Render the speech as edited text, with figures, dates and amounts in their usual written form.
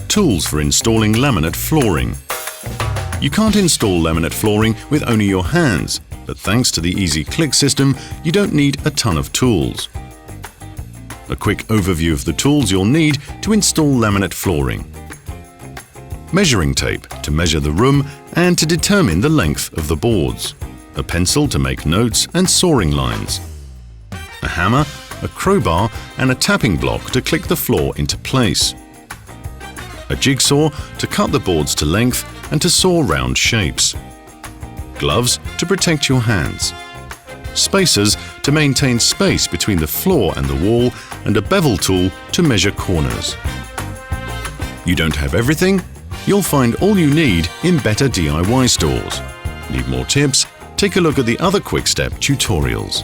Tools for installing laminate flooring. You can't install laminate flooring with only your hands, but thanks to the easy click system, you don't need a ton of tools. A quick overview of the tools you'll need to install laminate flooring. Measuring tape to measure the room and to determine the length of the boards. A pencil to make notes and sawing lines. A hammer, a crowbar and a tapping block to click the floor into place. A jigsaw to cut the boards to length and to saw round shapes. Gloves to protect your hands. Spacers to maintain space between the floor and the wall, and a bevel tool to measure corners. You don't have everything? You'll find all you need in better DIY stores. Need more tips? Take a look at the other quick step tutorials.